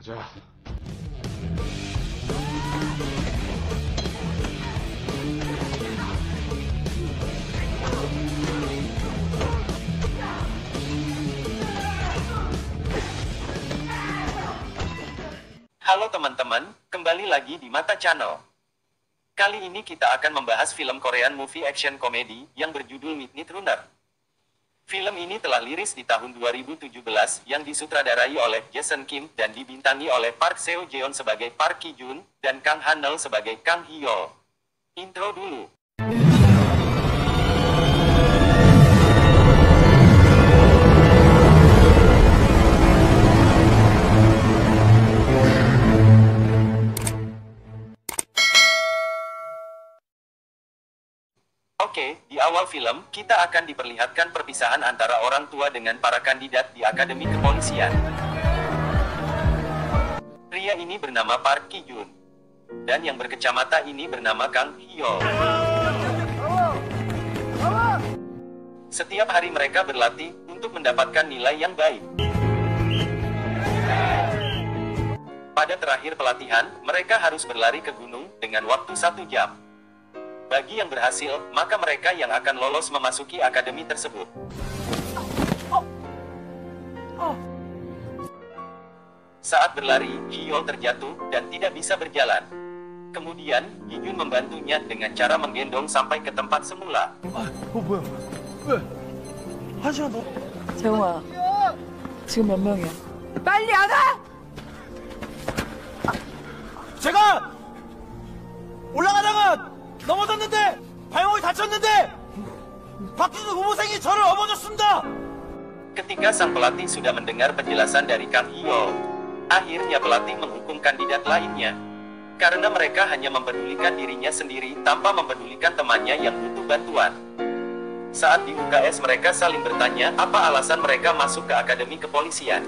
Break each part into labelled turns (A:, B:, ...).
A: 가자.
B: Halo teman-teman, kembali lagi di Mata Channel. Kali ini kita akan membahas film Korean movie action komedi yang berjudul Midnight Runner. Film ini telah liris di tahun 2017 yang disutradarai oleh Jason Kim dan dibintangi oleh Park Seo Jeon sebagai Park Ki Jun dan Kang Han-neul sebagai Kang Hyo. Intro dulu. Oke, di awal film, kita akan diperlihatkan perpisahan antara orang tua dengan para kandidat di Akademi Kepolisian. Pria ini bernama Park Ki Jun. Dan yang berkacamata ini bernama Kang Hyo. Setiap hari mereka berlatih untuk mendapatkan nilai yang baik. Pada terakhir pelatihan, mereka harus berlari ke gunung dengan waktu 1 jam. Bagi yang berhasil, maka mereka yang akan lolos memasuki akademi tersebut. Saat berlari, Hyo terjatuh dan tidak bisa berjalan. Kemudian, Ki-jun membantunya dengan cara menggendong sampai ke tempat semula.
C: 뭐야? 왜? 한 시간 더?
D: 재홍아, 지금 몇 명이야?
C: 빨리 안 와! 제가 올라가다가 넘어졌는데 발목이 다쳤는데 박기준 후보생이 저를 업어줬습니다.
B: Ketika sang pelatih sudah mendengar penjelasan dari Kang Hyo, akhirnya pelatih menghukum kandidat lainnya. Karena mereka hanya mempedulikan dirinya sendiri tanpa mempedulikan temannya yang butuh bantuan. Saat di UKS mereka saling bertanya apa alasan mereka masuk ke Akademi Kepolisian.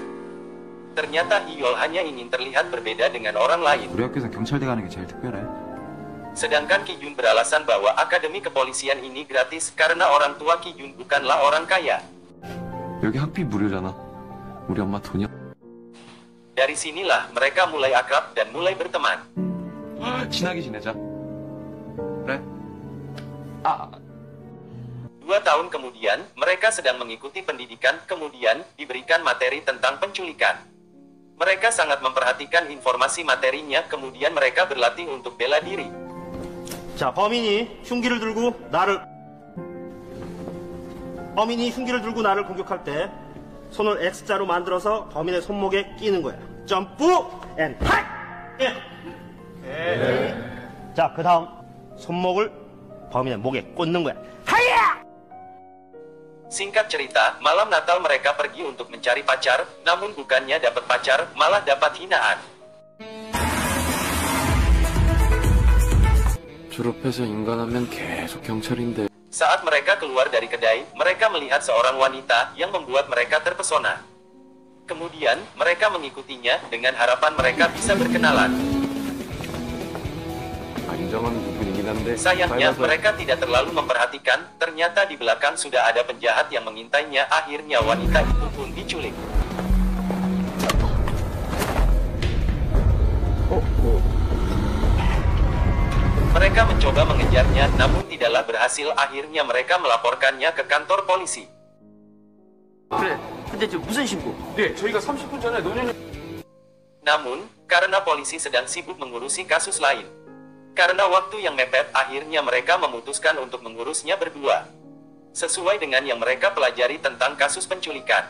B: Ternyata Hyo hanya ingin terlihat berbeda dengan orang lain.
A: 우리 학교에서 경찰대 가는 게 제일 특별해.
B: Sedangkan Ki-jun beralasan bahwa Akademi Kepolisian ini gratis karena orang tua Ki-jun bukanlah orang kaya.
A: 여기 학비 무료잖아. 우리 엄마 돈이.
B: Dari sinilah mereka mulai akrab dan mulai berteman.
A: 친하게 지내자. 그래?
B: 2 tahun kemudian, mereka sedang mengikuti pendidikan, kemudian diberikan materi tentang penculikan. Mereka sangat memperhatikan informasi materinya, kemudian mereka berlatih untuk bela diri.
C: 자, 범인이 흉기를 들고 나를 공격할 때 손을 X자로 만들어서 범인의 손목에 끼는 거야. 점프 앤 핫! 예. 자, 그 다음 손목을 범인의 목에 꽂는 거야. 하야!
B: Singkat cerita, malam Natal mereka pergi untuk mencari pacar, namun bukannya dapat pacar, malah dapat hinaan.
A: 졸업해서 인간하면 계속 경찰인데.
B: Saat mereka keluar dari kedai, mereka melihat seorang wanita yang membuat mereka terpesona. Kemudian, mereka mengikutinya dengan harapan mereka bisa berkenalan.
A: 안정한 부분이긴 한데.
B: Sayangnya, mereka tidak terlalu memperhatikan, ternyata di belakang sudah ada penjahat yang mengintainya, akhirnya wanita itu pun diculik. Mereka mencoba mengejarnya, namun tidaklah berhasil, akhirnya mereka melaporkannya ke kantor polisi.
C: 그래, 근데 지금 무슨 신고?
A: 네, 저희가 30분 전에 논현이.
B: Namun, karena polisi sedang sibuk mengurusi kasus lain. Karena waktu yang mepet, akhirnya mereka memutuskan untuk mengurusnya berdua. Sesuai dengan yang mereka pelajari tentang kasus penculikan.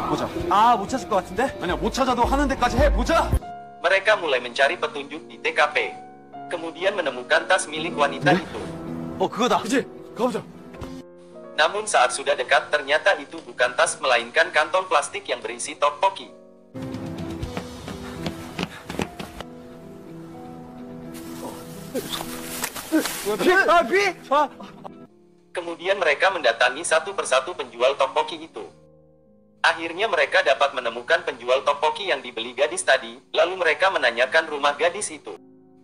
C: 보자. 아, 못 찾을 것 같은데?
A: 아니야, 못 찾아도 하는 데까지 해 보자.
B: Mereka mulai mencari petunjuk di TKP. Kemudian menemukan tas milik wanita itu.
C: 그거다.
A: 그치? 가보자.
B: Namun saat sudah dekat, ternyata itu bukan tas melainkan kantong plastik yang berisi tteokbokki. Kemudian mereka mendatangi satu persatu penjual tteokbokki itu. Akhirnya mereka dapat menemukan penjual tteokbokki yang dibeli gadis tadi, lalu mereka menanyakan rumah gadis itu.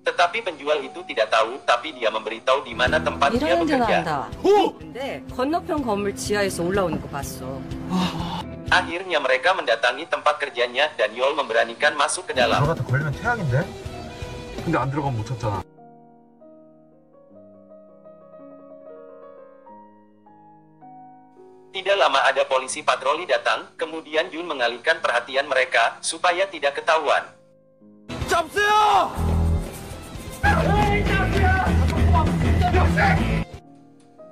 B: Tetapi penjual itu tidak tahu, tapi dia memberitahu di mana tempat dia
D: 이런
B: bekerja.
D: 전화한다.
E: 근데 건너편 건물 지하에서 올라오는 거 봤어.
B: Akhirnya mereka mendatangi tempat kerjanya dan Yol memberanikan masuk ke dalam.
E: 들어갔다 걸리면 태양인데?
A: 근데 안 들어가면 못 찾잖아.
B: Tidak lama ada polisi patroli datang, kemudian Yun mengalihkan perhatian mereka, supaya tidak ketahuan.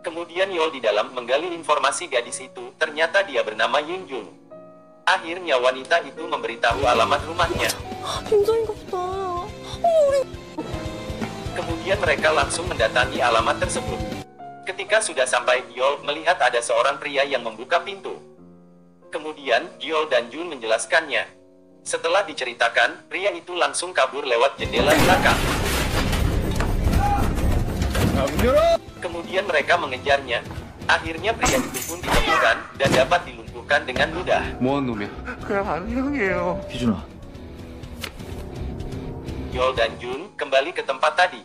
B: Kemudian Yol di dalam menggali informasi gadis itu, ternyata dia bernama Yun Jung. Akhirnya wanita itu memberitahu alamat rumahnya.
D: 빙자인가 보다.
B: Kemudian mereka langsung mendatangi alamat tersebut. Ketika sudah sampai, Yol melihat ada seorang pria yang membuka pintu. Kemudian, Yol dan Jun menjelaskannya. Setelah diceritakan, pria itu langsung kabur lewat jendela belakang. Kemudian mereka mengejarnya. Akhirnya pria itu pun ditemukan dan dapat dilumpuhkan dengan mudah.
A: 뭐한 놈이야? 그냥 안녕해요.
E: 기준아.
B: Yol dan Jun kembali ke tempat tadi.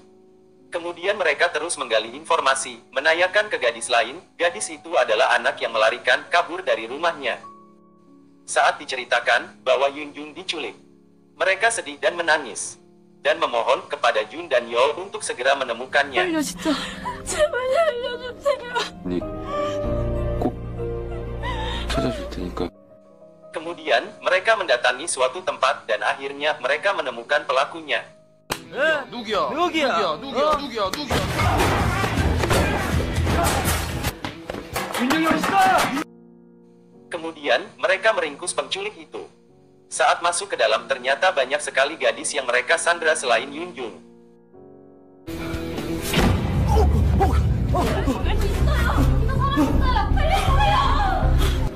B: Kemudian mereka terus menggali informasi, menanyakan ke gadis lain, gadis itu adalah anak yang melarikan kabur dari rumahnya. Saat diceritakan bahwa Yun Jung diculik, mereka sedih dan menangis, dan memohon kepada Jun dan Yol untuk segera menemukannya.
D: 살려 진짜. 제발 살려주세요.
A: 니 꼭 찾아줄 테니까.
B: Kemudian, mereka mendatangi suatu tempat dan akhirnya mereka menemukan pelakunya.
E: 누구야?
B: Kemudian, mereka meringkus penculik itu. Saat masuk ke dalam ternyata banyak sekali gadis yang mereka sandra selain Yun Jung.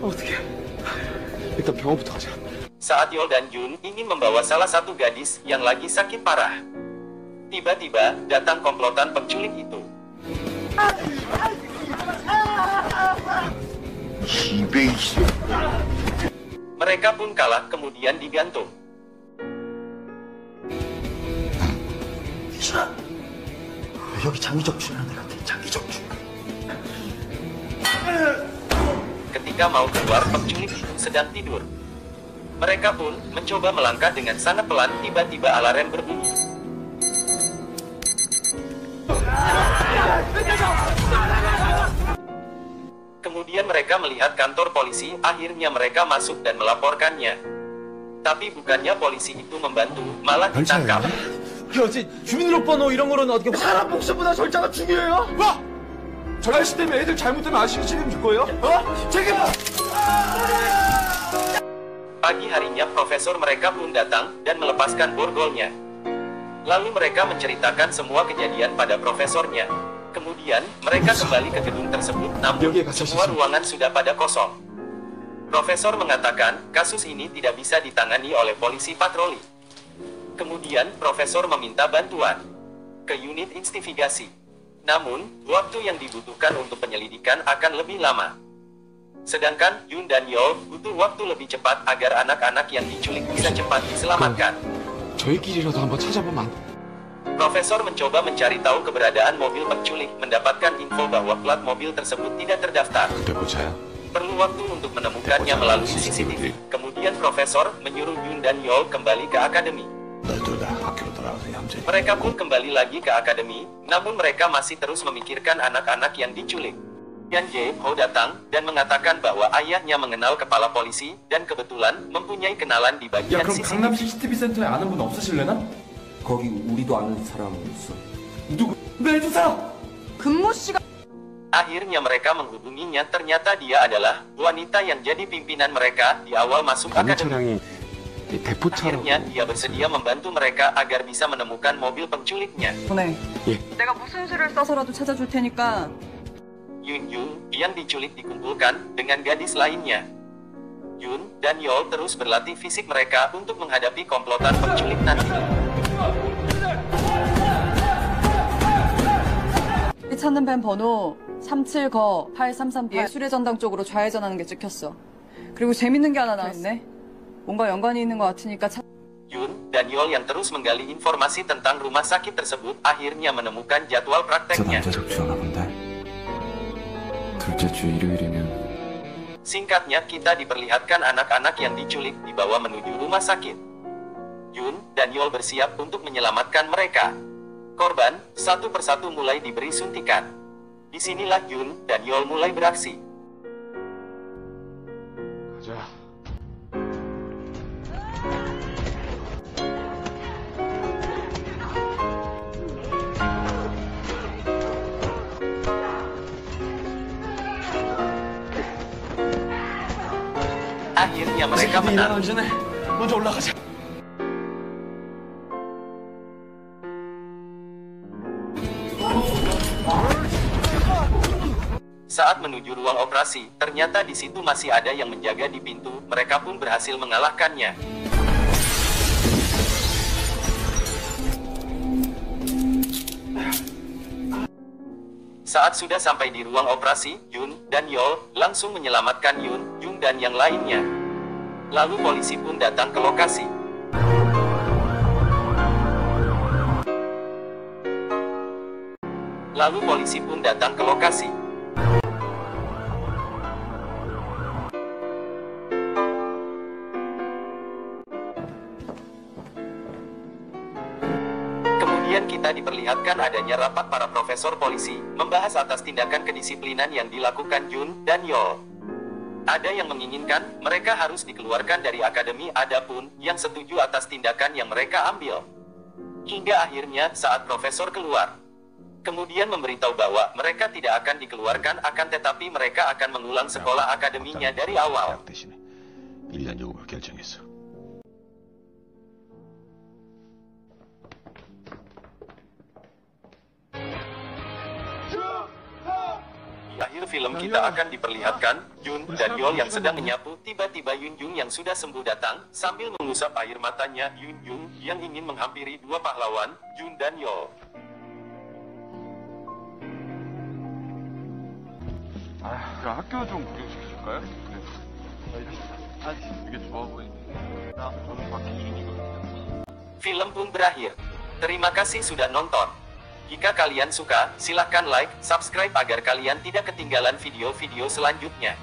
A: 어떻게? 일단 병원부터 가자.
B: Saat Yol dan Jun ingin membawa salah satu gadis yang lagi sakit parah, tiba-tiba datang komplotan penculik itu. Mereka pun kalah kemudian digantung.
E: 기준아. 여기 장기적 출연한 데 같아. 장기적 출연.
B: Ketika mau keluar, penculik itu sedang tidur. Mereka pun mencoba melangkah dengan sangat pelan, tiba-tiba alarm berbunyi. Kemudian mereka melihat kantor polisi, akhirnya mereka masuk dan melaporkannya. Tapi bukannya polisi itu membantu, malah ditangkap.
E: 어찌 주민등록번호 이런 거는 어떻게 사람 목숨보다 절차가 중요해요? 뭐? 저 아저씨 때문에 애들 잘못되면 아저씨 책임질 거예요? 책임져!
B: Pagi harinya profesor mereka pun datang dan melepaskan borgolnya. Lalu mereka menceritakan semua kejadian pada profesornya. Kemudian, mereka kembali ke gedung tersebut, namun semua ruangan sudah pada kosong. Profesor mengatakan, kasus ini tidak bisa ditangani oleh polisi patroli. Kemudian, profesor meminta bantuan ke unit investigasi. Namun, waktu yang dibutuhkan untuk penyelidikan akan lebih lama. Sedangkan Yun dan Yol butuh waktu lebih cepat agar anak-anak yang diculik bisa cepat diselamatkan.
A: 저희끼리라도 한번 찾아보면 안 돼?
B: Profesor mencoba mencari tahu keberadaan mobil penculik, mendapatkan info bahwa plat mobil tersebut tidak terdaftar.
A: 근데 보자야.
B: Perlu waktu untuk menemukannya melalui CCTV. Kemudian Profesor menyuruh Yun dan Yol kembali ke akademi. Mereka pun kembali lagi ke akademi, namun mereka masih terus memikirkan anak-anak yang diculik. Yan Jae Ho datang dan mengatakan bahwa ayahnya mengenal kepala polisi dan kebetulan mempunyai kenalan di bagian CCTV.
E: CCTV 센터에 아는 분 없으실래나? 거기 우리도 아는 사람 있어. 누구? 내주 사람!
D: 근무 시간.
B: Akhirnya mereka menghubunginya, ternyata dia adalah wanita yang jadi pimpinan mereka di awal masuk
A: 남의
B: akademi.
A: 차량이 대포차로.
B: Akhirnya dia bersedia membantu mereka agar bisa menemukan mobil penculiknya.
D: 보내.
A: 예.
D: 내가 무슨 수를 써서라도 찾아줄 테니까.
B: Yun Jung yang diculik dikumpulkan dengan gadis lainnya. Yun dan Yol terus berlatih fisik mereka untuk menghadapi komplotan penculik nanti.
D: 찾는 밴 번호 37거 8338 예술의 전당 쪽으로 좌회전하는 게 찍혔어. 그리고 재밌는 게 하나 나왔네. 뭔가 연관이 있는 것 같으니까
B: Yun dan Yol yang terus menggali informasi tentang rumah sakit tersebut akhirnya menemukan jadwal prakteknya.
A: 접수하나 본데. 둘째 주 일요일이면
B: Singkatnya, kita diperlihatkan anak-anak yang diculik dibawa menuju rumah sakit. Yun dan Yol bersiap untuk menyelamatkan mereka. Korban satu persatu mulai diberi suntikan. Disinilah Yun dan Yol mulai beraksi.
E: 가자.
B: Akhirnya mereka menang.
E: 전에 먼저 올라가자.
B: Saat menuju ruang operasi, ternyata di situ masih ada yang menjaga di pintu. Mereka pun berhasil mengalahkannya. Saat sudah sampai di ruang operasi, Yun dan Yol langsung menyelamatkan Yun, Jung dan yang lainnya. Lalu polisi pun datang ke lokasi. Kemudian kita diperlihatkan adanya rapat para profesor polisi, membahas atas tindakan kedisiplinan yang dilakukan Jun dan Yol. Ada yang menginginkan mereka harus dikeluarkan dari akademi, adapun yang setuju atas tindakan yang mereka ambil. Hingga akhirnya saat profesor keluar, kemudian memberitahu bahwa mereka tidak akan dikeluarkan, akan tetapi mereka akan mengulang sekolah akademinya dari awal.
F: 대학 대신에 1년 요금을 결정했어.
B: Di akhir film kita akan diperlihatkan Jun dan Yol yang sedang menyapu. Tiba-tiba Yun Jung yang sudah sembuh datang sambil mengusap air matanya. Yun Jung yang ingin menghampiri dua pahlawan, Jun dan Yol.
A: 야, 학교 좀 구경시켜줄까요? 되게 좋아 보이는데. 저는 박희준이거든요.
B: Film pun berakhir. Terima kasih sudah nonton. Jika kalian suka, silahkan like, subscribe agar kalian tidak ketinggalan video-video selanjutnya.